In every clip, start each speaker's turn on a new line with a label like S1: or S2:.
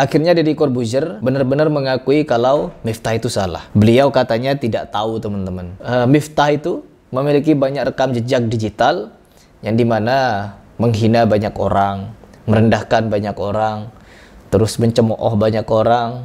S1: Akhirnya Deddy Corbuzier benar-benar mengakui kalau Miftah itu salah. Beliau katanya tidak tahu teman-teman. Miftah itu memiliki banyak rekam jejak digital yang dimana menghina banyak orang, merendahkan banyak orang, terus mencemooh banyak orang,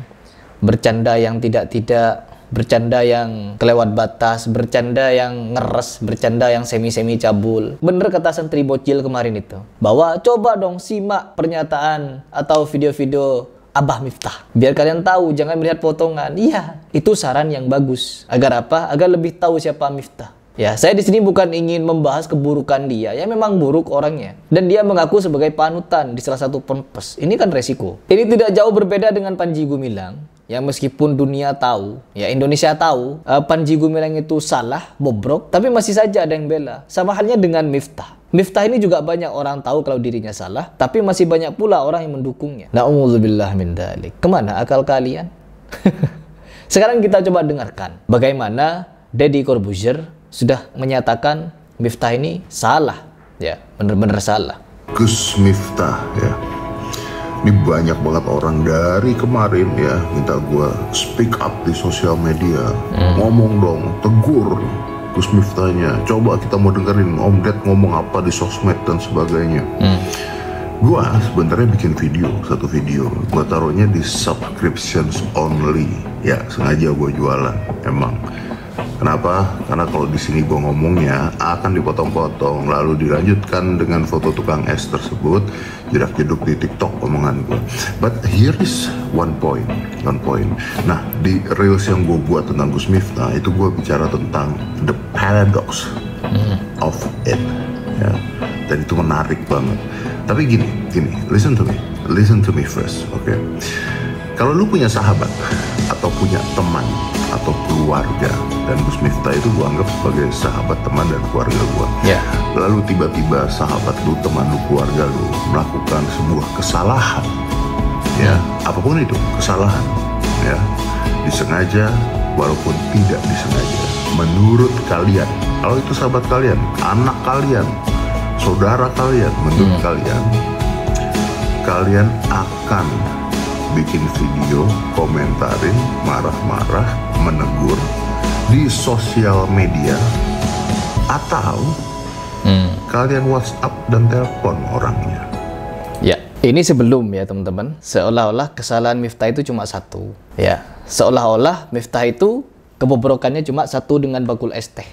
S1: bercanda yang tidak-tidak, bercanda yang kelewat batas, bercanda yang ngeres, bercanda yang semi-semi cabul. Bener kata santri bocil kemarin itu, bahwa coba dong simak pernyataan atau video-video Abah Miftah, biar kalian tahu, jangan melihat potongan. Iya, itu saran yang bagus. Agar apa? Agar lebih tahu siapa Miftah. Ya, saya di sini bukan ingin membahas keburukan dia. Ya memang buruk orangnya. Dan dia mengaku sebagai panutan di salah satu ponpes. Ini kan resiko. Ini tidak jauh berbeda dengan Panji Gumilang. Ya meskipun dunia tahu, ya Indonesia tahu, Panji Gumilang itu salah, bobrok, tapi masih saja ada yang bela. Sama halnya dengan Miftah. Miftah ini juga banyak orang tahu kalau dirinya salah, tapi masih banyak pula orang yang mendukungnya. Na'udzubillah min dzalik. Kemana akal kalian? Sekarang kita coba dengarkan bagaimana Deddy Corbuzier sudah menyatakan Miftah ini salah, ya benar-benar salah.
S2: Gus Miftah, ya. Ini banyak banget orang dari kemarin ya minta gue speak up di sosial media, ngomong dong, tegur Gus Miftahnya. Coba kita mau dengerin Om Ded ngomong apa di sosmed dan sebagainya. Gue sebenarnya bikin satu video, gue taruhnya di subscriptions only, ya sengaja gue jualan, emang. Kenapa? Karena kalau di sini gue ngomongnya akan dipotong-potong, lalu dilanjutkan dengan foto tukang es tersebut, jedak-jeduk di TikTok omongan gue. But here is one point. Nah, di reels yang gue buat tentang Gus Miftah itu gue bicara tentang the paradox of it, ya. Dan itu menarik banget. Tapi gini, listen to me first, oke? Kalau lu punya sahabat atau punya teman atau keluarga, dan Gus Miftah itu gue anggap sebagai sahabat, teman, dan keluarga gue. Lalu tiba-tiba sahabat lu, teman lu, keluarga lu melakukan sebuah kesalahan, ya apapun itu kesalahan, ya disengaja walaupun tidak disengaja. Menurut kalian, kalau itu sahabat kalian, anak kalian, saudara kalian, menurut kalian akan bikin video, komentarin, marah-marah, menegur di sosial media, atau kalian WhatsApp dan telepon orangnya?
S1: Ya, ini sebelum ya teman-teman, seolah-olah kesalahan Miftah itu cuma satu. Ya, seolah-olah Miftah itu kebobrokannya cuma satu dengan bakul es teh.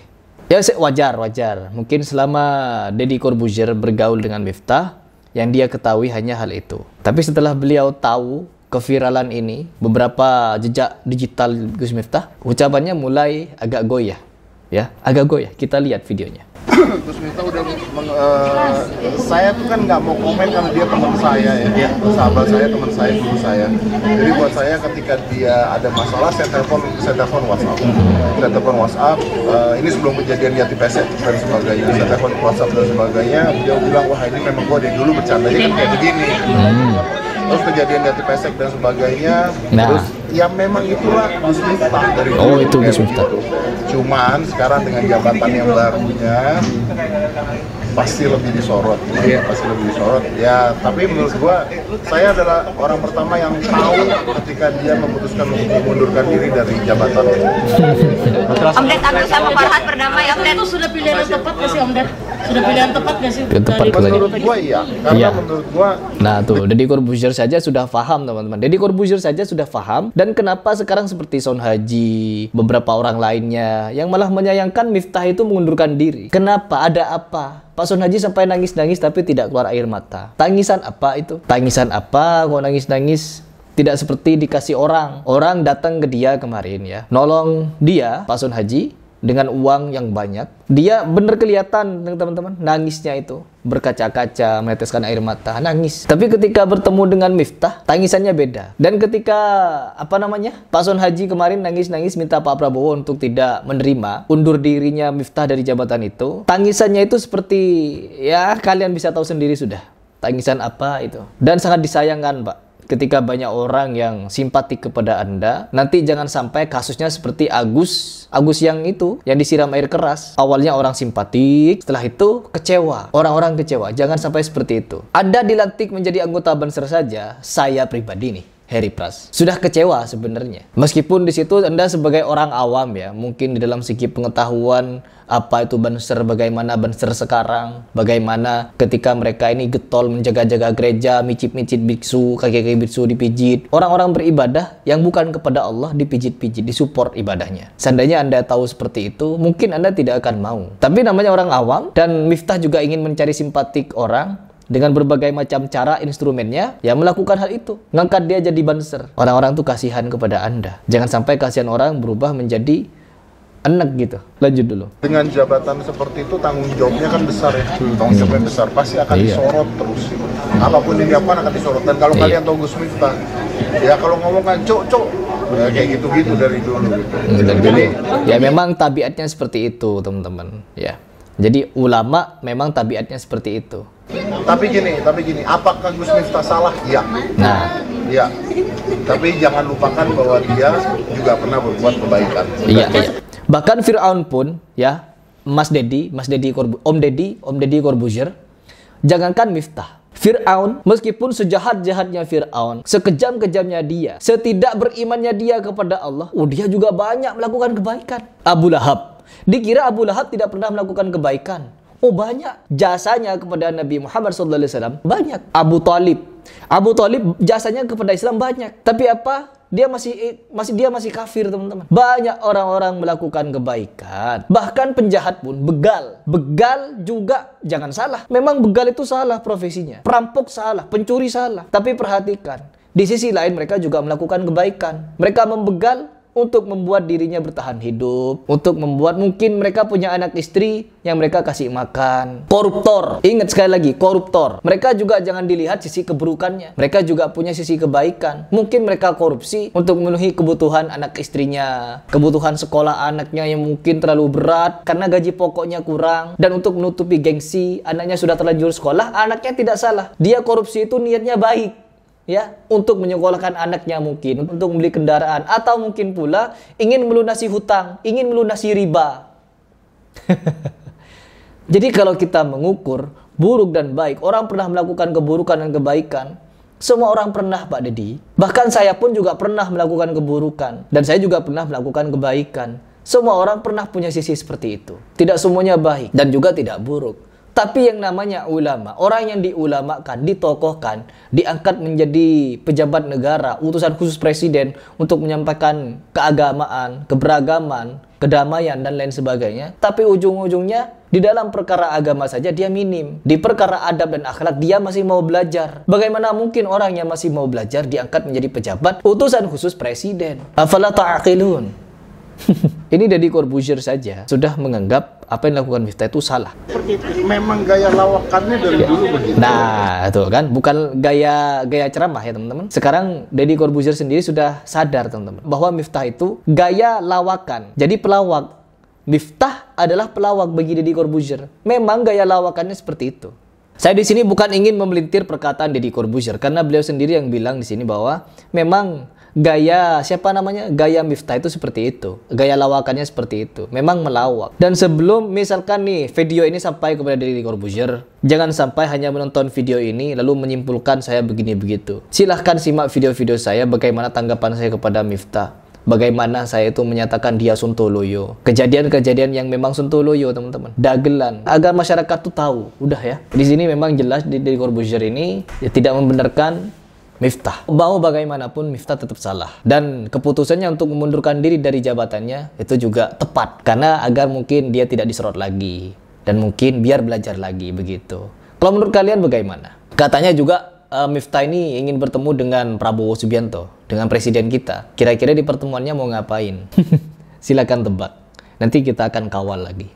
S1: Ya wajar. Mungkin selama Deddy Corbuzier bergaul dengan Miftah, yang dia ketahui hanya hal itu. Tapi setelah beliau tahu keviralan ini, beberapa jejak digital Gus Miftah, ucapannya mulai agak goyah. Ya, agak goyah. Kita lihat videonya.
S3: Gus Miftah udah saya tuh kan nggak mau komen karena dia teman saya ya, sahabat saya, teman saya, guru saya. Jadi buat saya ketika dia ada masalah, saya telepon WhatsApp. Ini sebelum kejadian Yati Pesek dan sebagainya. Saya telepon WhatsApp dan sebagainya. Dia bilang, wah ini memang gua dari dulu bercandanya kan kayak begini. Terus kejadian Yati Pesek dan sebagainya. Terus ya memang itulah Gus Miftah dari dulu.
S1: Oh itu Gus Miftah.
S3: Cuman sekarang dengan jabatan yang barunya pasti lebih disorot, ya. Tapi menurut gua, saya adalah orang pertama yang tahu ketika dia memutuskan untuk mengundurkan diri dari jabatan.
S4: Om Ded, aku sama Farhad berdamai. Om Ded,
S5: itu sudah pilihan yang tepat nggak sih Om Ded? Sudah pilihan tepat nggak sih?
S3: Menurut gua iya, karena menurut gua.
S1: Nah tuh, Deddy Corbuzier saja sudah paham teman-teman. Deddy Corbuzier saja sudah paham. Dan kenapa sekarang seperti Son Haji, beberapa orang lainnya yang malah menyayangkan Miftah itu mengundurkan diri? Kenapa? Ada apa? Pak Son Haji sampai nangis-nangis tapi tidak keluar air mata. Tangisan apa itu? Tangisan apa? Kok nangis-nangis? Tidak seperti dikasih orang. Orang datang ke dia kemarin ya, nolong dia, Pak Son Haji, dengan uang yang banyak. Dia bener kelihatan teman-teman, nangisnya itu berkaca-kaca, meneteskan air mata, nangis. Tapi ketika bertemu dengan Miftah, tangisannya beda. Dan ketika Pak Son Haji kemarin nangis-nangis minta Pak Prabowo untuk tidak menerima undur dirinya Miftah dari jabatan itu, tangisannya itu seperti ya kalian bisa tahu sendiri sudah. Tangisan apa itu? Dan sangat disayangkan Pak, ketika banyak orang yang simpatik kepada Anda, nanti jangan sampai kasusnya seperti Agus yang disiram air keras. Awalnya orang simpatik, setelah itu kecewa. Orang-orang kecewa. Jangan sampai seperti itu. Anda dilantik menjadi anggota Banser saja, saya pribadi nih, Heri Pras. Sudah kecewa sebenarnya. Meskipun di situ Anda sebagai orang awam ya, mungkin di dalam segi pengetahuan apa itu Banser, bagaimana Banser sekarang, bagaimana ketika mereka ini getol menjaga-jaga gereja, micip-micip biksu, kaki-kaki biksu dipijit. Orang-orang beribadah yang bukan kepada Allah dipijit-pijit, disupport ibadahnya. Seandainya Anda tahu seperti itu, mungkin Anda tidak akan mau. Tapi namanya orang awam, dan Miftah juga ingin mencari simpatik orang, dengan berbagai macam cara instrumennya, ya melakukan hal itu. Ngangkat dia jadi Banser. Orang-orang tuh kasihan kepada Anda. Jangan sampai kasihan orang berubah menjadi enek gitu. Lanjut dulu.
S3: Dengan jabatan seperti itu tanggung jawabnya kan besar ya. Tanggung jawabnya besar. Pasti akan disorot terus. Apapun yang dilakukan akan disorot. Dan kalau kalian tahu Gus Miftah, ya kalau ngomong kan cok, ya kayak gitu-gitu dari dulu gitu.
S1: Jadi ya memang tabiatnya seperti itu, teman-teman. Ya. Jadi ulama memang tabiatnya seperti itu.
S3: Tapi gini, apakah Gus Miftah salah? Iya.
S1: Nah,
S3: iya. Tapi jangan lupakan bahwa dia juga pernah berbuat kebaikan.
S1: Iya. Bahkan Fir'aun pun, ya, Om Deddy Corbuzier, jangankan Miftah. Fir'aun, meskipun sejahat-jahatnya Fir'aun, sekejam-kejamnya dia, setidak berimannya dia kepada Allah, dia juga banyak melakukan kebaikan. Abu Lahab, dikira Abu Lahab tidak pernah melakukan kebaikan. Banyak jasanya kepada Nabi Muhammad SAW, banyak. Abu Talib jasanya kepada Islam banyak. Tapi apa? Dia masih kafir, teman-teman. Banyak orang-orang melakukan kebaikan. Bahkan penjahat pun begal juga jangan salah. Memang begal itu salah profesinya. Perampok salah, pencuri salah. Tapi perhatikan, di sisi lain mereka juga melakukan kebaikan. Mereka membegal untuk membuat dirinya bertahan hidup, untuk membuat mungkin mereka punya anak istri yang mereka kasih makan. Koruptor, ingat sekali lagi, koruptor. Mereka juga jangan dilihat sisi keburukannya. Mereka juga punya sisi kebaikan. Mungkin mereka korupsi untuk memenuhi kebutuhan anak istrinya, kebutuhan sekolah anaknya yang mungkin terlalu berat karena gaji pokoknya kurang, dan untuk menutupi gengsi anaknya sudah terlanjur sekolah. Anaknya tidak salah, dia korupsi itu niatnya baik. Ya, untuk menyekolahkan anaknya, mungkin untuk membeli kendaraan, atau mungkin pula ingin melunasi hutang, ingin melunasi riba. Jadi kalau kita mengukur buruk dan baik, orang pernah melakukan keburukan dan kebaikan. Semua orang pernah, Pak Deddy. Bahkan saya pun juga pernah melakukan keburukan, dan saya juga pernah melakukan kebaikan. Semua orang pernah punya sisi seperti itu. Tidak semuanya baik dan juga tidak buruk. Tapi yang namanya ulama, orang yang diulamakan, ditokohkan, diangkat menjadi pejabat negara, utusan khusus presiden untuk menyampaikan keagamaan, keberagaman, kedamaian, dan lain sebagainya. Tapi ujung-ujungnya di dalam perkara agama saja dia minim. Di perkara adab dan akhlak dia masih mau belajar. Bagaimana mungkin orang yang masih mau belajar diangkat menjadi pejabat, utusan khusus presiden? Afala ta'aqilun? Ini Deddy Corbuzier saja sudah menganggap apa yang dilakukan Miftah itu salah.
S3: Seperti itu. Memang gaya lawakannya dari dulu begitu.
S1: Nah, itu kan bukan gaya ceramah ya, teman-teman. Sekarang Deddy Corbuzier sendiri sudah sadar, teman-teman, bahwa Miftah itu gaya lawakan. Jadi pelawak. Miftah adalah pelawak bagi Deddy Corbuzier. Memang gaya lawakannya seperti itu. Saya di sini bukan ingin memelintir perkataan Deddy Corbuzier, karena beliau sendiri yang bilang di sini bahwa memang gaya Miftah itu seperti itu. Gaya lawakannya seperti itu. Memang melawak. Dan sebelum misalkan nih video ini sampai kepada Deddy Corbuzier, jangan sampai hanya menonton video ini lalu menyimpulkan saya begini begitu. Silahkan simak video-video saya bagaimana tanggapan saya kepada Miftah. Bagaimana saya itu menyatakan dia sontoloyo. Kejadian-kejadian yang memang sontoloyo, teman-teman. Dagelan. Agar masyarakat tuh tahu. Udah ya. Di sini memang jelas Deddy Corbuzier ini ya, tidak membenarkan Miftah. Mau bagaimanapun Miftah tetap salah. Dan keputusannya untuk memundurkan diri dari jabatannya itu juga tepat. Karena agar mungkin dia tidak disorot lagi. Dan mungkin biar belajar lagi begitu. Kalau menurut kalian bagaimana? Katanya juga Miftah ini ingin bertemu dengan Prabowo Subianto, dengan presiden kita. Kira-kira di pertemuannya mau ngapain? Silakan tebak. Nanti kita akan kawal lagi.